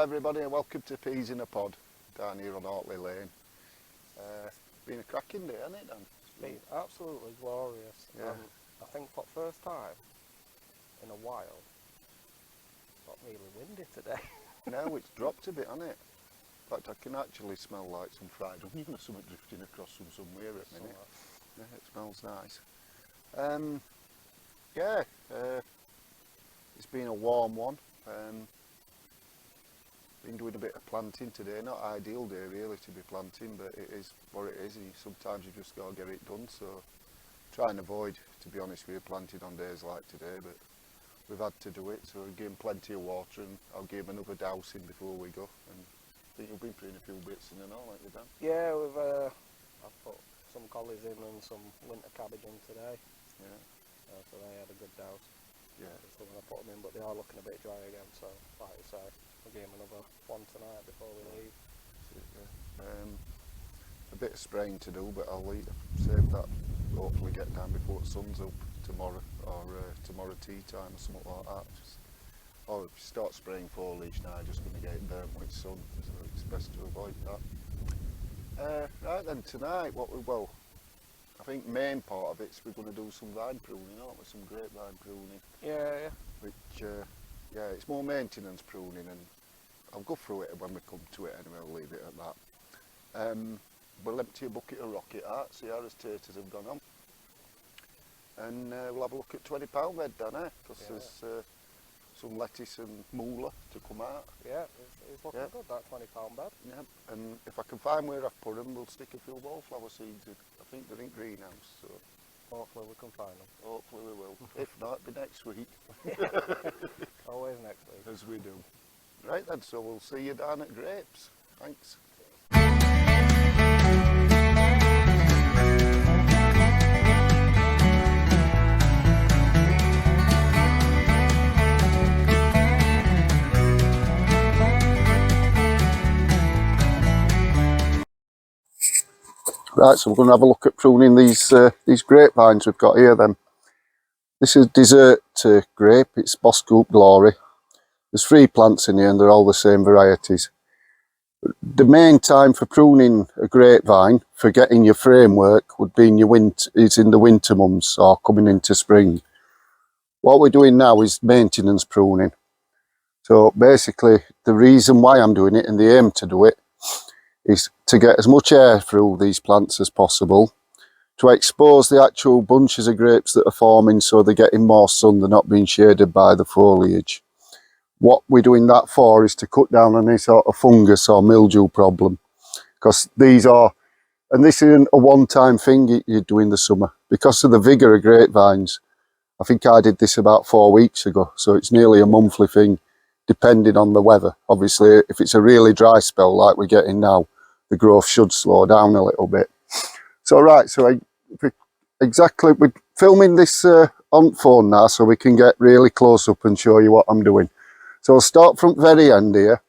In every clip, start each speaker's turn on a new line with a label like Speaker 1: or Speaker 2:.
Speaker 1: everybody and welcome to Peas in a Pod down here on Hartley Lane. Been a cracking day, hasn't it, Dan?
Speaker 2: It's been absolutely glorious.
Speaker 1: Yeah.
Speaker 2: I think for the first time in a while, it's not really windy today.
Speaker 1: No, it's dropped a bit, hasn't it? In fact, I can actually smell like some fried onion or something drifting across from somewhere at the minute. Yeah, it smells nice. It's been a warm one. Been doing a bit of planting today. Not ideal day really to be planting, but it is what it is. And sometimes you just got to get it done. So try and avoid, to be honest with you, planting on days like today. But we've had to do it. So we've given plenty of water, and I'll give another dousing before we go. And I think you've been putting a few bits in and all, like you, Dan?
Speaker 2: Yeah, I've put some collies in and some winter cabbage in today.
Speaker 1: Yeah.
Speaker 2: So they had a good douse.
Speaker 1: Yeah.
Speaker 2: So when I put them in, but they are looking a bit dry again. So like I say, I'll give them another one tonight before we leave.
Speaker 1: A bit of spraying to do, but I'll save that. Hopefully get down before the sun's up tomorrow, or tomorrow tea time or something like that. Or if you start spraying foliage now, you're just going to get it burnt with sun, so it's best to avoid that. Right then, tonight, I think main part of it's we're going to do some vine pruning, aren't we? Some grapevine pruning.
Speaker 2: Yeah.
Speaker 1: Which, it's more maintenance pruning, and I'll go through it when we come to it anyway. I'll leave it at that. We'll empty a bucket of rocket out, see how the taters have gone on, and we'll have a look at £20 bed down there, because there's some lettuce and moolah to come out.
Speaker 2: Yeah, it's looking good, that £20 bed.
Speaker 1: Yeah, and if I can find where I've put them, we'll stick a few wallflower seeds in. I think they're in greenhouse, so
Speaker 2: hopefully we can find them.
Speaker 1: Hopefully we will. If not, it'll be next week.
Speaker 2: Always next week.
Speaker 1: As we do. Right then, so we'll see you down at Grapes. Thanks. Right, so we're going to have a look at pruning these grapevines we've got here then. This is dessert grape, it's Bosscoop Glory. There's 3 plants in here and they're all the same varieties. The main time for pruning a grapevine, for getting your framework, would be in the winter months or coming into spring. What we're doing now is maintenance pruning. So basically the reason why I'm doing it and the aim to do it is to get as much air through these plants as possible, to expose the actual bunches of grapes that are forming so they're getting more sun, they're not being shaded by the foliage. What we're doing that for is to cut down on any sort of fungus or mildew problem, because this isn't a one-time thing you do in the summer. Because of the vigour of grapevines, I think I did this about 4 weeks ago, so it's nearly a monthly thing depending on the weather. Obviously if it's a really dry spell like we're getting now, the growth should slow down a little bit. So right, so we're filming this on phone now so we can get really close up and show you what I'm doing. So I'll start from the very end here,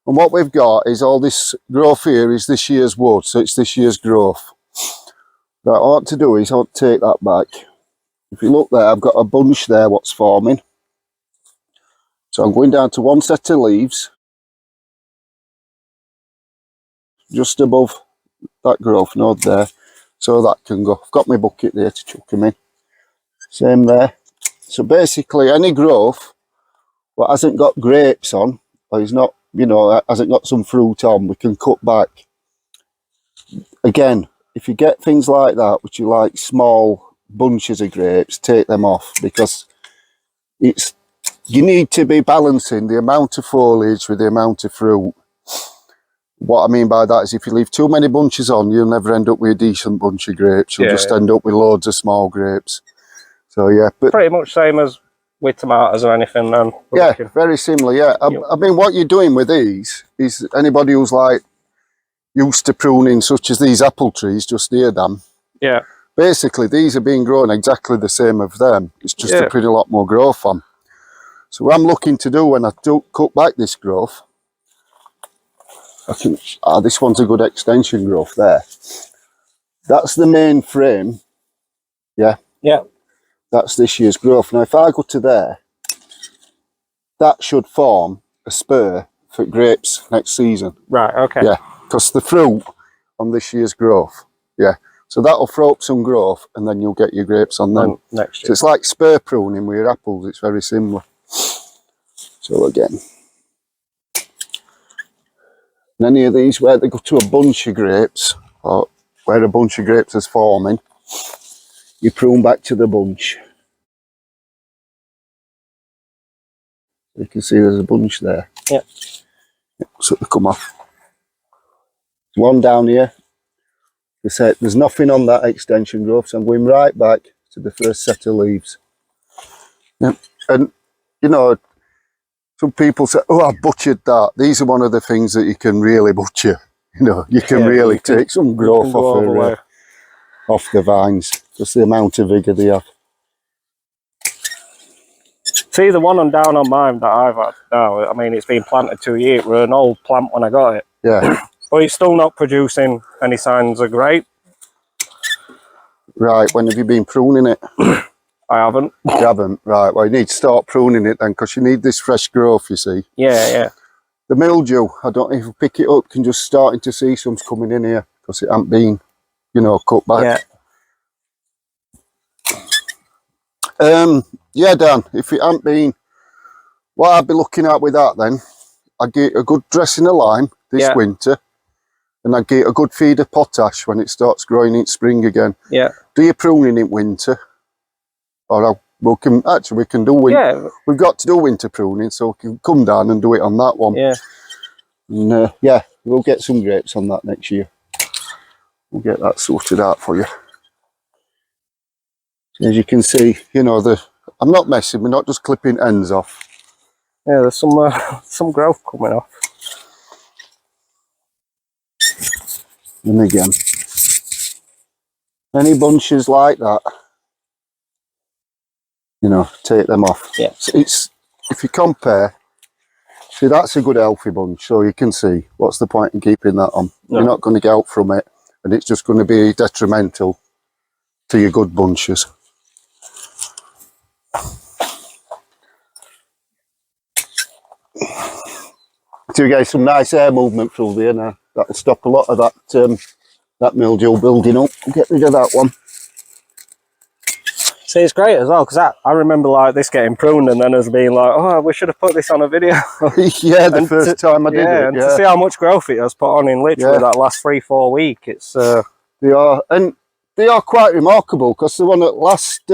Speaker 1: and what we've got is all this growth here is this year's wood, so it's this year's growth. What I want to do is I want to take that back. If you look there, I've got a bunch there what's forming. So I'm going down to one set of leaves, just above that growth node there, so that can go. I've got my bucket there to chuck them in. Same there. So basically any growth what hasn't got grapes on, or is not, hasn't got some fruit on, we can cut back. Again, if you get things like that, which you like small bunches of grapes, take them off, because you need to be balancing the amount of foliage with the amount of fruit. What I mean by that is if you leave too many bunches on, you'll never end up with a decent bunch of grapes. You'll just end up with loads of small grapes. So yeah, but
Speaker 2: pretty much same as with tomatoes or anything then.
Speaker 1: Yeah, very similar, yeah. I mean, what you're doing with these is anybody who's like used to pruning, such as these apple trees just near them.
Speaker 2: Yeah.
Speaker 1: Basically, these are being grown exactly the same as them. It's just a pretty lot more growth on. So what I'm looking to do when I cut back this growth, this one's a good extension growth there. That's the main frame, yeah?
Speaker 2: Yeah.
Speaker 1: That's this year's growth. Now if I go to there, that should form a spur for grapes next season.
Speaker 2: Right, okay.
Speaker 1: Yeah, because the fruit on this year's growth. Yeah, so that'll throw up some growth, and then you'll get your grapes on them
Speaker 2: next year.
Speaker 1: So it's like spur pruning with your apples. It's very similar. So again, and any of these where they go to a bunch of grapes, or where a bunch of grapes is forming, you prune back to the bunch. You can see there's a bunch there.
Speaker 2: Yeah.
Speaker 1: So they come off. One down here. They say there's nothing on that extension growth, so I'm going right back to the first set of leaves. Yeah. And you know, some people say, "Oh, I butchered that." These are one of the things that you can really butcher. You know, you can really take some growth off the vines, just the amount of vigour they have.
Speaker 2: See, the one on down on mine that I've had now, I mean, it's been planted 2 years. It was an old plant when I got it.
Speaker 1: Yeah.
Speaker 2: But it's still not producing any signs of grape.
Speaker 1: Right, when have you been pruning it?
Speaker 2: I haven't.
Speaker 1: You haven't? Right, well you need to start pruning it then, because you need this fresh growth, you see.
Speaker 2: Yeah.
Speaker 1: The mildew, I don't know if you pick it up, can just starting to see some's coming in here, because it hasn't been, you know, cut back. Yeah, Dan, if it hadn't been, what I'd be looking at with that then, I'd get a good dressing of lime this winter, and I'd get a good feed of potash when it starts growing in spring again.
Speaker 2: Yeah.
Speaker 1: Do your pruning in winter, or we can do winter.
Speaker 2: Yeah.
Speaker 1: We've got to do winter pruning, so we can come down and do it on that one.
Speaker 2: Yeah.
Speaker 1: And yeah, we'll get some grapes on that next year. We'll get that sorted out for you. As you can see, you know, I'm not messing, we're not just clipping ends off.
Speaker 2: Yeah, there's some growth coming off.
Speaker 1: And again, any bunches like that, you know, take them off.
Speaker 2: Yeah.
Speaker 1: So if you compare, see that's a good healthy bunch, so you can see what's the point in keeping that on. No. You're not going to get out from it, and it's just going to be detrimental to your good bunches. So you get some nice air movement through there now. That'll stop a lot of that mildew building up. Get rid of that one.
Speaker 2: See, it's great as well, because I remember like this getting pruned and then us being like, oh, we should have put this on a video.
Speaker 1: Yeah, the first time I did it.
Speaker 2: And to see how much growth it has put on in literally that last 3-4 weeks, it's...
Speaker 1: They are quite remarkable, because they're one of the last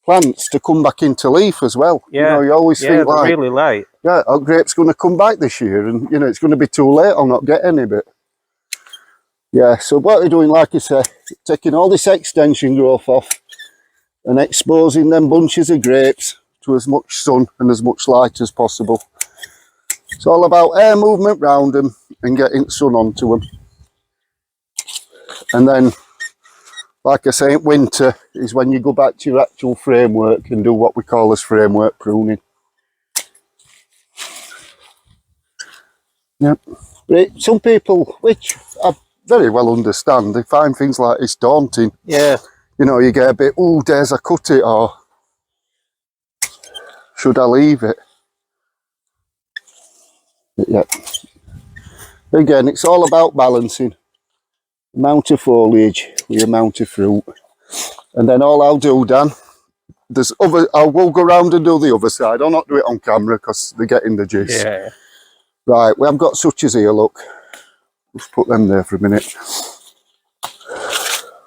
Speaker 1: plants to come back into leaf as well.
Speaker 2: Yeah.
Speaker 1: You know, you always think like...
Speaker 2: really late.
Speaker 1: Yeah, our grape's going to come back this year, and, you know, it's going to be too late, I'll not get any bit. Yeah, so what we're doing, like I say, taking all this extension growth off, and exposing them bunches of grapes to as much sun and as much light as possible. It's all about air movement round them and getting sun onto them. And then, like I say, winter is when you go back to your actual framework and do what we call as framework pruning. Yep. But some people, which I very well understand, they find things like this daunting.
Speaker 2: Yeah.
Speaker 1: You know, you get a bit, oh, dares I cut it, or should I leave it? But yeah. Again, it's all about balancing amount of foliage with the amount of fruit. And then all I'll do, Dan, I will go round and do the other side. I'll not do it on camera because they're getting the gist.
Speaker 2: Yeah.
Speaker 1: Right, we have got suches here, look. Let's put them there for a minute.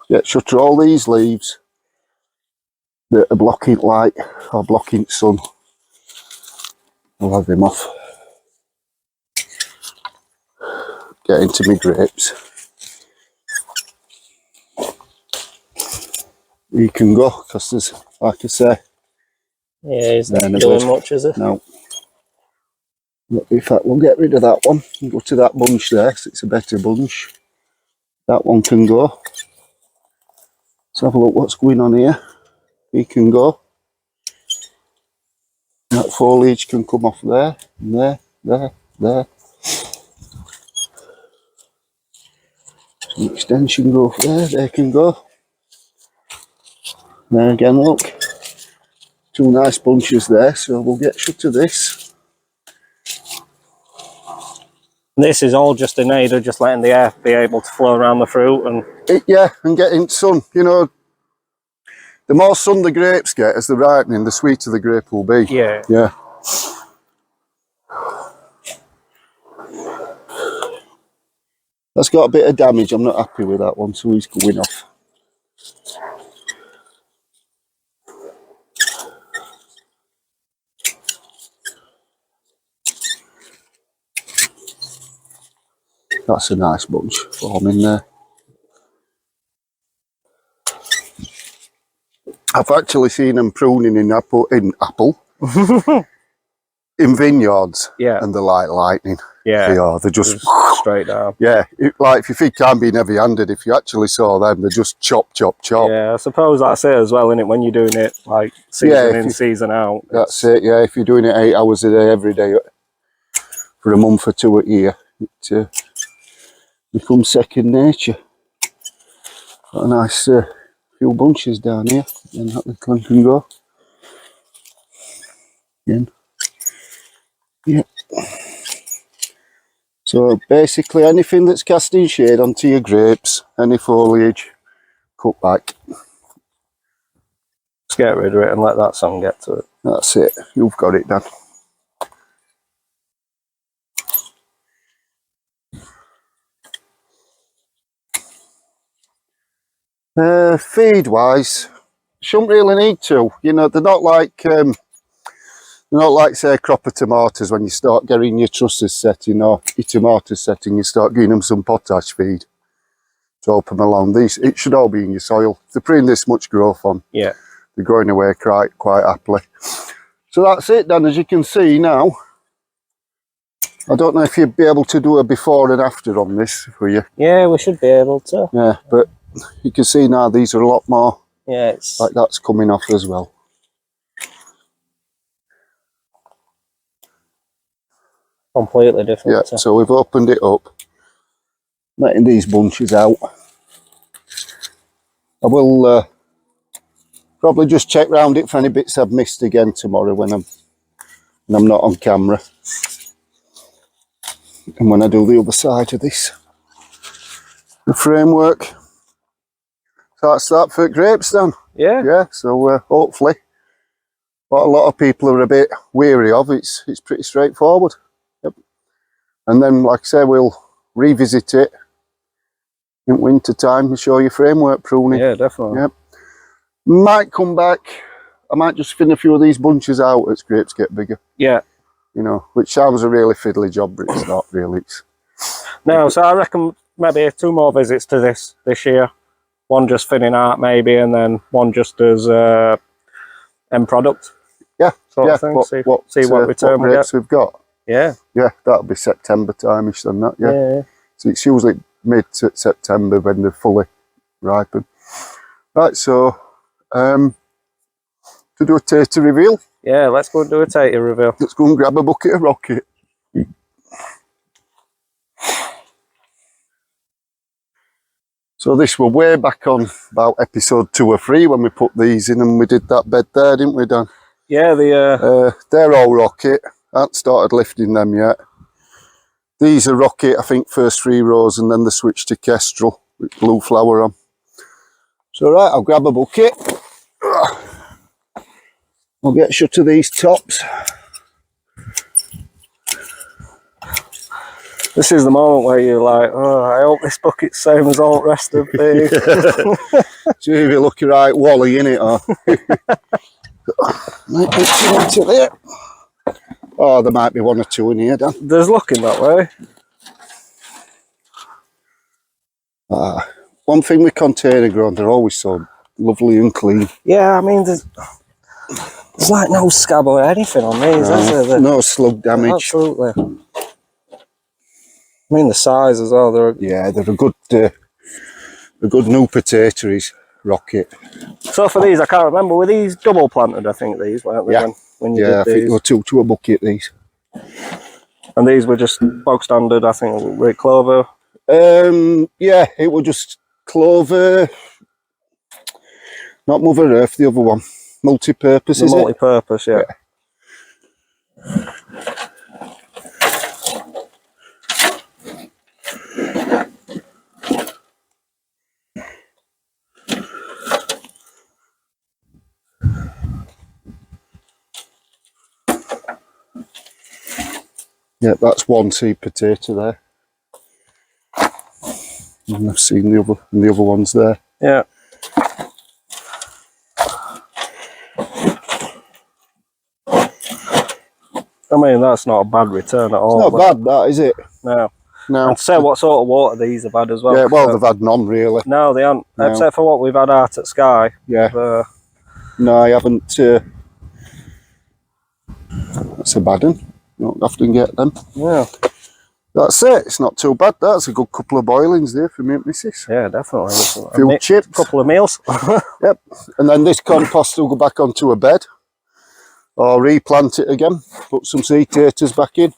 Speaker 1: Yeah, shutter all these leaves that are blocking light or blocking sun. I'll have them off. Get into my grapes. You can go, because there's, like I say...
Speaker 2: Yeah, he's not doing much, is it?
Speaker 1: No. In fact, we'll get rid of that one and go to that bunch there, so it's a better bunch. That one can go. Let's have a look what's going on here. He can go. That foliage can come off there, and there. Some extension growth there, they can go. There again, look. Two nice bunches there, so we'll get shut of this.
Speaker 2: This is all just in aid of just letting the air be able to flow around the fruit and...
Speaker 1: Yeah, and getting sun. You know, the more sun the grapes get as they're ripening, the sweeter the grape will be.
Speaker 2: Yeah.
Speaker 1: Yeah. That's got a bit of damage. I'm not happy with that one, so he's going off. That's a nice bunch forming there. I've actually seen them pruning in apple in vineyards,
Speaker 2: yeah,
Speaker 1: and they're like lightning.
Speaker 2: yeah,
Speaker 1: They are. They're just
Speaker 2: straight down.
Speaker 1: Yeah, like if your feet can't be heavy-handed, if you actually saw them, they're just chop, chop, chop.
Speaker 2: Yeah, I suppose that's it as well, isn't it? When you're doing it like season in, season out.
Speaker 1: That's it. Yeah, if you're doing it 8 hours a day, every day, for a month or 2 a year, it becomes second nature. Got a nice few bunches down here, and that little one can go. Again. Yeah. So basically, anything that's casting shade onto your grapes, any foliage, cut back.
Speaker 2: Just get rid of it and let that sun get to it.
Speaker 1: That's it. You've got it done. Feed wise, shouldn't really need to. You know, they're not like say a crop of tomatoes. When you start getting your trusses setting or your tomatoes setting, you start giving them some potash feed to help them along. These, it should all be in your soil. If they're putting this much growth on,
Speaker 2: yeah,
Speaker 1: they're going away quite happily. So that's it then. As you can see now, I don't know if you'd be able to do a before and after on this for you.
Speaker 2: Yeah, we should be able to.
Speaker 1: Yeah, but you can see now these are a lot more.
Speaker 2: Yeah, it's
Speaker 1: like that's coming off as well.
Speaker 2: completely different.
Speaker 1: Yeah, so we've opened it up, letting these bunches out. I will probably just check round it for any bits I've missed again tomorrow when I'm not on camera, and when I do the other side of this, the framework. So that's that for grapes then.
Speaker 2: Yeah.
Speaker 1: Yeah. So hopefully, what a lot of people are a bit weary of, it's pretty straightforward. Yep. And then, like I say, we'll revisit it in winter time and show you framework pruning.
Speaker 2: Yeah, definitely.
Speaker 1: Yep. Might come back. I might just thin a few of these bunches out as grapes get bigger.
Speaker 2: Yeah.
Speaker 1: You know, which sounds a really fiddly job, but it's not really.
Speaker 2: No, so I reckon maybe 2 more visits to this year. One just thinning out maybe, and then one just as end product.
Speaker 1: Yeah,
Speaker 2: sort of thing. See what return we get.
Speaker 1: We've got.
Speaker 2: Yeah.
Speaker 1: Yeah, that'll be September time-ish then that, yeah.
Speaker 2: Yeah.
Speaker 1: So it's usually mid-September when they're fully ripened. Right, so to do a taster reveal.
Speaker 2: Yeah, let's go and do a tater reveal.
Speaker 1: Let's go and grab a bucket of rocket. So this were way back on about episode 2 or 3 when we put these in, and we did that bed there, didn't we, Dan?
Speaker 2: Yeah,
Speaker 1: they're all rocket. I haven't started lifting them yet. These are rocket, I think, first 3 rows, and then the switch to kestrel with blue flower on. So right, I'll grab a bucket. I'll get shut of these tops.
Speaker 2: this is the moment where you're like, oh, I hope this bucket's same as all the rest of the...
Speaker 1: So if you look right wally in it, or might be 2 into there. Oh, there might be 1 or 2 in here, Dan.
Speaker 2: There's looking that way.
Speaker 1: One thing with container grown, they're always so lovely and clean.
Speaker 2: Yeah, I mean, there's like no scab or anything on these, is there?
Speaker 1: No slug damage.
Speaker 2: Absolutely. I mean, the size as well. They're
Speaker 1: a good new potatoes rocket.
Speaker 2: So for these, I can't remember. Were these double planted? I think these weren't they?
Speaker 1: Yeah.
Speaker 2: When you
Speaker 1: I
Speaker 2: did
Speaker 1: think
Speaker 2: these.
Speaker 1: they were 2 to a bucket. These.
Speaker 2: And these were just bog standard. I think with clover.
Speaker 1: Yeah, it was just clover. Not Mother Earth. The other one, multi-purpose. Is
Speaker 2: multi-purpose, yeah.
Speaker 1: Yeah, that's one seed potato there. And I've seen the other ones there.
Speaker 2: Yeah. I mean, that's not a bad return at all.
Speaker 1: It's not bad, that, is it?
Speaker 2: No.
Speaker 1: No.
Speaker 2: I'd say what sort of water these have had as well.
Speaker 1: Yeah, well, they've had none really.
Speaker 2: No, they haven't.
Speaker 1: No.
Speaker 2: Except for what we've had out at Sky.
Speaker 1: Yeah. No, I haven't. That's a bad one. You don't often get them.
Speaker 2: Yeah.
Speaker 1: That's it. It's not too bad. That's a good couple of boilings there for me and missus.
Speaker 2: Yeah, definitely.
Speaker 1: A few chips.
Speaker 2: Couple of meals.
Speaker 1: Yep. And then this compost will go back onto a bed. Or replant it again. Put some seed taters back in.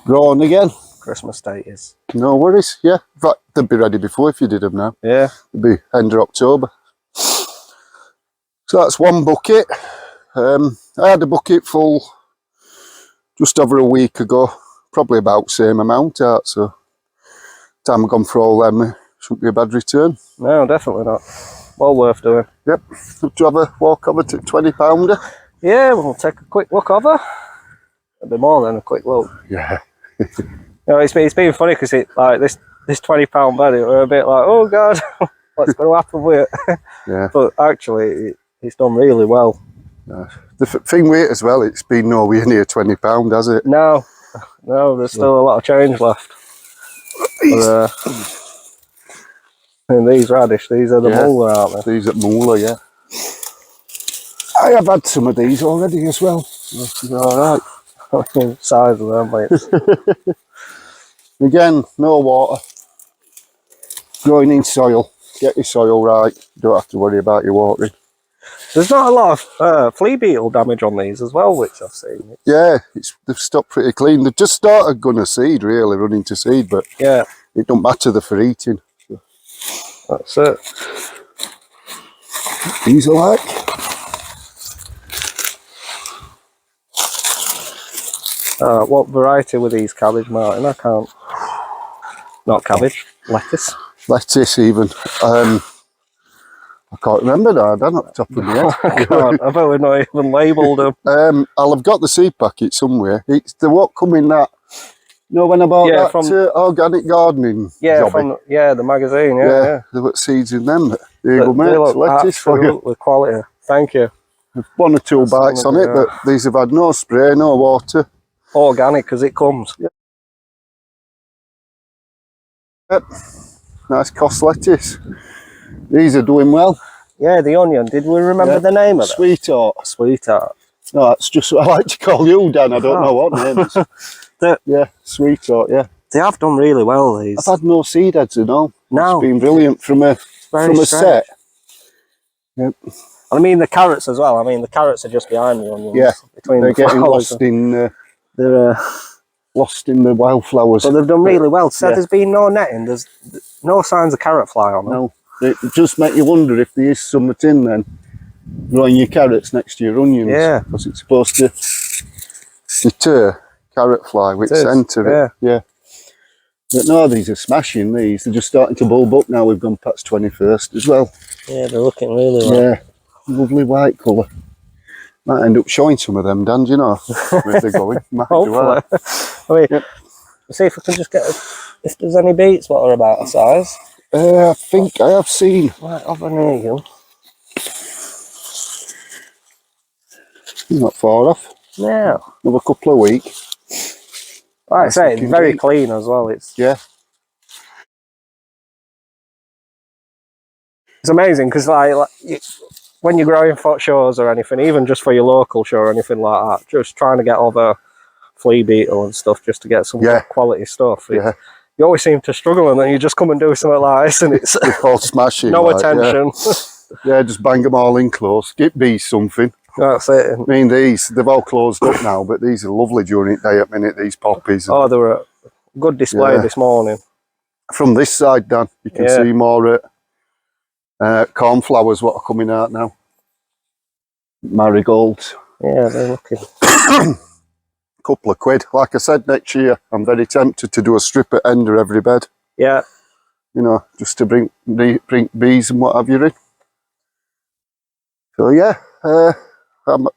Speaker 1: Growing again.
Speaker 2: Christmas taters.
Speaker 1: No worries. Yeah. In fact, they'd be ready before if you did them now.
Speaker 2: Yeah.
Speaker 1: They'd be end of October. So that's one bucket. I had a bucket full just over a week ago. Probably about the same amount out. So time I've gone for all them, shouldn't be a bad return.
Speaker 2: No, definitely not. Well worth doing.
Speaker 1: Yep. Do you have a walk over to £20?
Speaker 2: Yeah, we'll take a quick look over. It'll be more than a quick look.
Speaker 1: Yeah.
Speaker 2: You know, it's been funny because it like this £20 bed, it were a bit like, oh god, what's going to happen with it?
Speaker 1: Yeah.
Speaker 2: But actually, it's done really well.
Speaker 1: Yeah. The thing with it as well, it's been nowhere near £20, has it?
Speaker 2: No, there's still a lot of change left. But, and these radish, these are the Muller, aren't they?
Speaker 1: These at Muller, yeah. I have had some of these already as well. Alright.
Speaker 2: Size of them, mate.
Speaker 1: Again, no water. Growing in soil. Get your soil right. You don't have to worry about your watering.
Speaker 2: There's not a lot of flea beetle damage on these as well, which I've seen.
Speaker 1: Yeah, they've stopped pretty clean. They've just started going to seed, really, running to seed, but
Speaker 2: yeah,
Speaker 1: it don't matter, they're for eating. So.
Speaker 2: That's it.
Speaker 1: These are like.
Speaker 2: What variety were these cabbage, Martin? I can't. Not cabbage, lettuce.
Speaker 1: Lettuce, even. I can't remember that. I don't know off the top of my head.
Speaker 2: I can't. I bet we've not even labelled them.
Speaker 1: I'll have got the seed packet somewhere. It's the what come in that. You know when I bought that
Speaker 2: from
Speaker 1: organic gardening jobby?
Speaker 2: The magazine. Yeah.
Speaker 1: There were seeds in them. But there you go, mate. It's lettuce for you.
Speaker 2: With quality. Thank you.
Speaker 1: One or two bites on it, but these have had no spray, no water.
Speaker 2: Organic as it comes.
Speaker 1: Yep. Nice cost lettuce. These are doing well.
Speaker 2: Yeah, the onion. Did we remember the name of it?
Speaker 1: Sweetheart.
Speaker 2: Sweetheart.
Speaker 1: No, that's just what I like to call you, Dan. I don't know what name it is. Yeah, Sweetheart, yeah.
Speaker 2: They have done really well, these.
Speaker 1: I've had no seed heads at all.
Speaker 2: No.
Speaker 1: It's been brilliant from a set. Yep.
Speaker 2: I mean, the carrots as well. I mean, the carrots are just behind the onions.
Speaker 1: Yeah,
Speaker 2: between
Speaker 1: they're
Speaker 2: the
Speaker 1: getting
Speaker 2: flowers.
Speaker 1: They're lost in the wildflowers.
Speaker 2: But they've done really well. So there's been no netting. There's no signs of carrot fly on them.
Speaker 1: No, it just make you wonder if there is something in then growing your carrots next to your onions.
Speaker 2: Yeah.
Speaker 1: Because it's supposed to deter carrot fly with scent of it. Yeah. But no, these are smashing, these. They're just starting to bulb up now. We've gone past 21st as well.
Speaker 2: Yeah, they're looking really well.
Speaker 1: Yeah, lovely white colour. Might end up showing some of them, Dan, do you know, where they're going. Might do that.
Speaker 2: I mean, see if we can just get if there's any beets what are about a size.
Speaker 1: I think I have seen.
Speaker 2: Right, over near you.
Speaker 1: Not far off.
Speaker 2: Yeah.
Speaker 1: Another couple of weeks.
Speaker 2: Like I say, it's very clean as well. It's amazing because when you're growing for shows or anything, even just for your local show or anything like that, just trying to get over flea beetle and stuff just to get some good quality stuff. You always seem to struggle, and then you just come and do something like this, and it's
Speaker 1: all smashing.
Speaker 2: no attention.
Speaker 1: Yeah, just bang them all in close. Get bees something.
Speaker 2: That's it.
Speaker 1: I mean, they've all closed up now, but these are lovely during the day at minute, these poppies.
Speaker 2: Oh, they were a good display this morning.
Speaker 1: From this side, Dan, you can see more cornflowers what are coming out now. Marigolds.
Speaker 2: Yeah, they're looking.
Speaker 1: Couple of quid. Like I said, next year, I'm very tempted to do a strip at end of every bed.
Speaker 2: Yeah.
Speaker 1: You know, just to bring bees and what have you in. So yeah,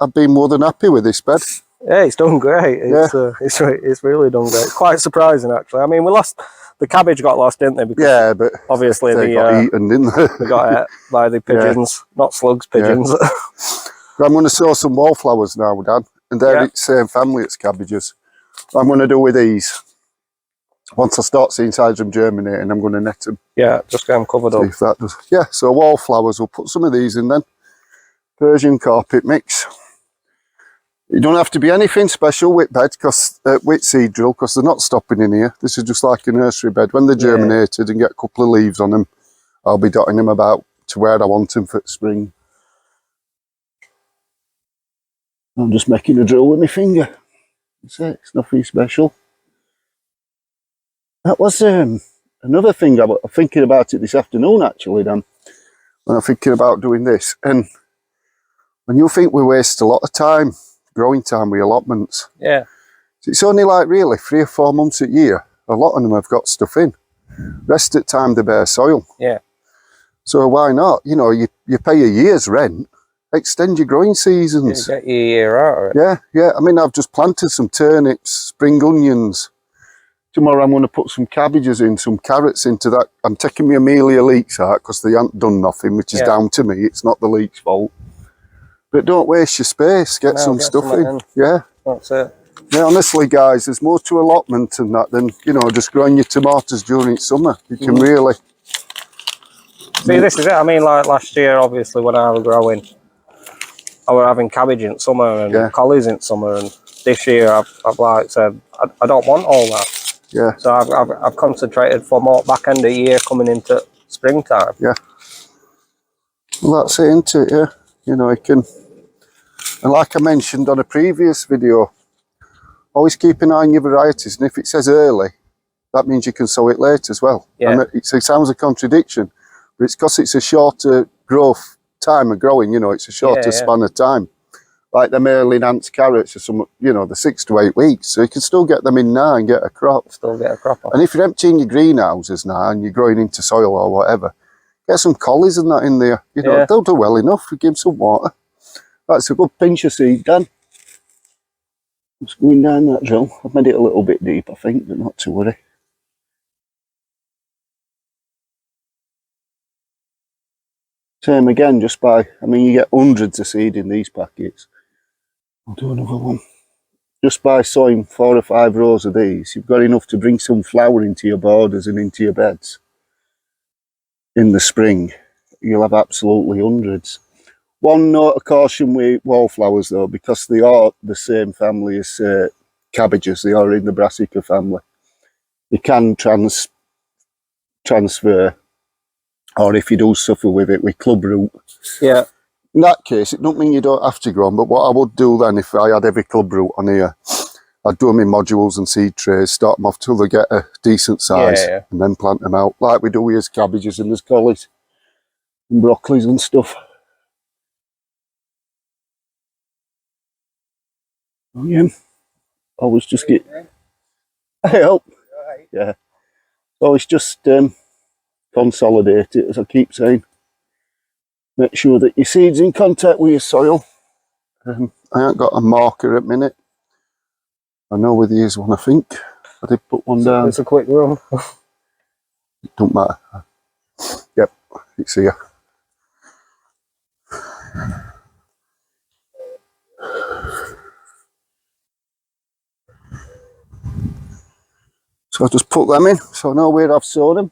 Speaker 1: I've been more than happy with this bed.
Speaker 2: Yeah, it's done great. It's really done great. It's quite surprising, actually. I mean, the cabbage got lost, didn't they? Because
Speaker 1: yeah, but
Speaker 2: obviously
Speaker 1: they got eaten, didn't they?
Speaker 2: they got ate by the pigeons, not slugs, pigeons.
Speaker 1: Yeah. I'm going to sow some wallflowers now, Dad, and they're the same family as cabbages. What I'm going to do with these, once I start seeing sides of them germinating, I'm going to net them.
Speaker 2: Yeah, just get them covered up.
Speaker 1: If that does. Yeah, so wallflowers, we'll put some of these in then. Persian carpet mix. You don't have to be anything special with bed, with seed drill, because they're not stopping in here. This is just like a nursery bed. When they're germinated and get a couple of leaves on them, I'll be dotting them about to where I want them for spring. I'm just making a drill with my finger. That's it, it's nothing special. That was another thing I was thinking about it this afternoon, actually, Dan, when I'm thinking about doing this. And when you think we waste a lot of time, growing time with allotments.
Speaker 2: Yeah.
Speaker 1: It's only like really 3 or 4 months a year. A lot of them have got stuff in. Rest of the time they bare soil.
Speaker 2: Yeah.
Speaker 1: So why not? You know, you pay a year's rent, extend your growing seasons.
Speaker 2: You get your year out of it.
Speaker 1: Yeah, yeah. I mean, I've just planted some turnips, spring onions. Tomorrow I'm going to put some cabbages in, some carrots into that. I'm taking my Amelia leeks out because they haven't done nothing, which is down to me. It's not the leek's fault. But don't waste your space. Get some stuff in. Yeah.
Speaker 2: That's it.
Speaker 1: Yeah, honestly, guys, there's more to allotment than that than, you know, just growing your tomatoes during summer. You can really...
Speaker 2: See, this is it. I mean, like last year, obviously, when I was growing, I was having cabbage in summer and collies in summer. And this year, I've like said, I don't want all that.
Speaker 1: Yeah.
Speaker 2: So I've concentrated for more back end of the year coming into springtime.
Speaker 1: Yeah. Well, that's it, isn't it? Yeah. You know, it can... And like I mentioned on a previous video, always keep an eye on your varieties. And if it says early, that means you can sow it late as well.
Speaker 2: Yeah.
Speaker 1: And it sounds a contradiction, but it's because it's a shorter growth time of growing, you know, it's a shorter span of time. Like them early Nance carrots or some, you know, the 6 to 8 weeks. So you can still get them in now and get a crop.
Speaker 2: Still get a crop off.
Speaker 1: And if you're emptying your greenhouses now and you're growing into soil or whatever, get some collies and that in there. You know, they'll do well enough. You give them some water. That's a good pinch of seed, Dan. Just going down that drill. I've made it a little bit deep, I think, but not to worry. Same again, just by, I mean, you get hundreds of seed in these packets. I'll do another one. Just by sowing 4 or 5 rows of these, you've got enough to bring some flower into your borders and into your beds. In the spring, you'll have absolutely hundreds. One note of caution with wallflowers though, because they are the same family as cabbages, they are in the brassica family. They can transfer, or if you do suffer with it, with clubroot. Yeah. In that case, it don't mean you don't have to grow them, but what I would do then if I had every clubroot on here, I'd do them in modules and seed trays, start them off till they get a decent size, and then plant them out, like we do with cabbages and there's collies and broccolis and stuff. Oh, yeah. Always just get... I help. Yeah. Always just consolidate it, as I keep saying. Make sure that your seed's in contact with your soil. I haven't got a marker at the minute. I know where there is one, I think. I did put one down.
Speaker 2: It's a quick run.
Speaker 1: It don't matter. Yep, it's here. So I just put them in, so I know where I've sowed them.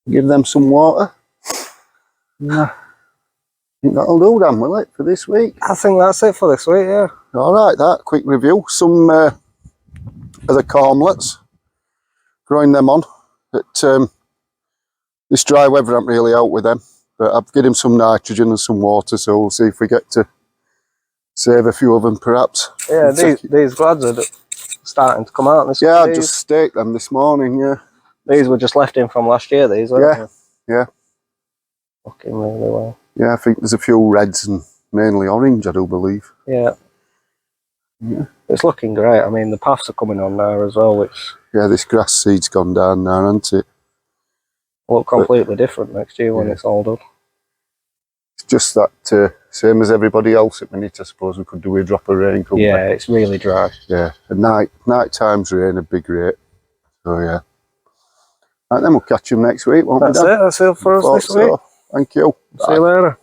Speaker 1: Give them some water. I think that'll do, Dan, will it, for this week? I think that's it for this week, yeah. Alright, that quick review. Some of the cormlets, growing them on. But this dry weather ain't really out with them. But I've given them some nitrogen and some water, so we'll see if we get to save a few of them perhaps. Yeah, these glads are starting to come out this morning. Yeah, I just staked them this morning, yeah. These were just left in from last year, these, weren't they? Yeah. Looking really well. Yeah, I think there's a few reds and mainly orange, I do believe. Yeah. It's looking great. I mean, the paths are coming on now as well, which... Yeah, this grass seed's gone down now, hasn't it? Look completely different next year when it's all done. It's just that Same as everybody else at minute, I suppose. We could do with a drop of rain, couldn't we?
Speaker 2: Yeah, it's really dry.
Speaker 1: Yeah, and night time's rain a big rate. So yeah. Right, then we'll catch them next week, won't we, Dan?
Speaker 2: That's it for us this week.
Speaker 1: Thank you.
Speaker 2: See you later.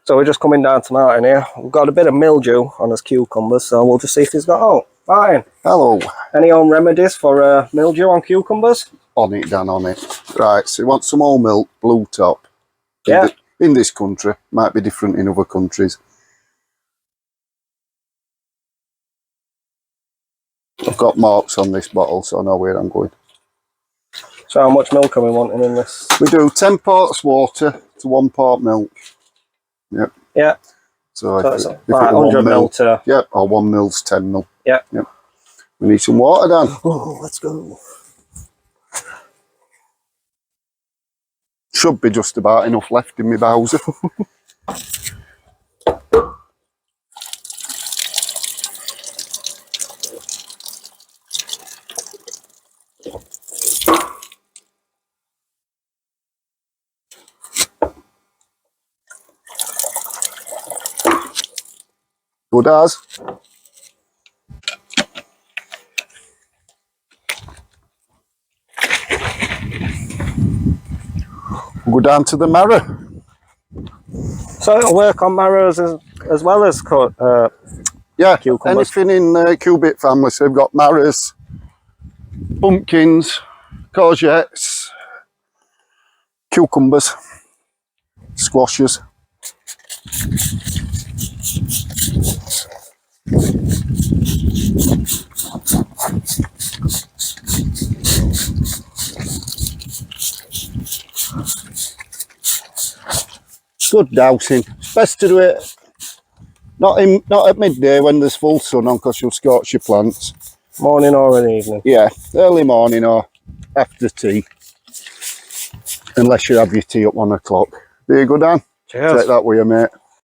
Speaker 2: So we're just coming down to Martyn here. We've got a bit of mildew on his cucumbers, so we'll just see if he's got out. Martyn.
Speaker 1: Hello.
Speaker 2: Any home remedies for mildew on cucumbers?
Speaker 1: On it, Dan, on it. Right, so you want some whole milk, blue top.
Speaker 2: Yeah.
Speaker 1: In this country, might be different in other countries. I've got marks on this bottle, so I know where I'm going.
Speaker 2: So how much milk are we wanting in this?
Speaker 1: We do 10 parts water to 1 part milk. Yep.
Speaker 2: Yeah.
Speaker 1: So
Speaker 2: it's
Speaker 1: if
Speaker 2: 100 ml to...
Speaker 1: Yep, or 1 mil's 10 mil.
Speaker 2: Yep.
Speaker 1: Yep. We need some water, Dan.
Speaker 2: Oh, let's go.
Speaker 1: Should be just about enough left in my Bowser. Good as. We'll go down to the marrow.
Speaker 2: So it'll work on marrows as well as
Speaker 1: yeah,
Speaker 2: cucumbers.
Speaker 1: Anything in cubic family. So we've got marrows, pumpkins, courgettes, cucumbers, squashes. Good dousing. It's best to do it not at midday when there's full sun on, because you'll scorch your plants.
Speaker 2: Morning or an evening.
Speaker 1: Yeah, early morning or after tea, unless you have your tea at 1 o'clock. There you go, Dan.
Speaker 2: Cheers.
Speaker 1: Take that with you, mate.